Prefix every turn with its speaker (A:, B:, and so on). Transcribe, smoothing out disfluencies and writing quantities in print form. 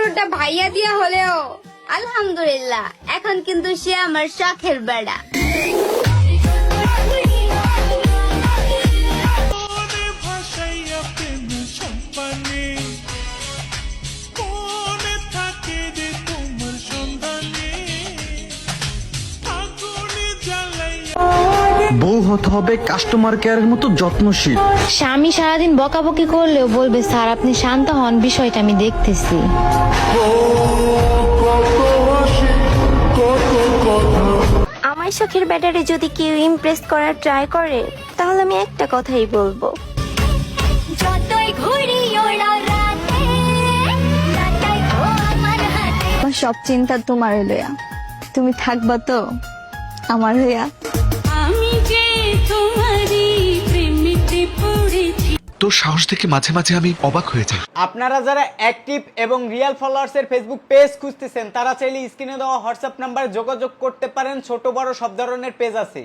A: শুরুটা ভাইয়া দিয়া হলেও আলহামদুলিল্লাহ এখন কিন্তু সে আমার শখের বেড়া।
B: বউ হতে হবে কাস্টমার কেয়ারের মতো যত্নশীল।
C: স্বামী সারাদিন বকাবকি করলেও বলবে স্যার আপনি শান্ত হন, বিষয়টা আমি দেখতেছি।
D: আমার শখের ব্যাটারে যদি কেউ ইমপ্রেস করার ট্রাই করে তাহলে আমি একটা কথাই বলবো,
E: আমার সব চিন্তা তোমার লইয়া, তুমি থাকবা তো আমার হইয়া।
F: তোর সাহস দেখে মাঝে মাঝে আমি অবাক হয়ে যাই।
G: আপনারা যারা অ্যাক্টিভ এবং রিয়েল ফলোয়ার্স এর ফেসবুক পেজ খুঁজতেছেন তারা চাইলে স্ক্রিনে দেওয়া হোয়াটসঅ্যাপ নাম্বারে যোগাযোগ করতে পারেন। ছোট বড় সব ধরনের পেজ আছে।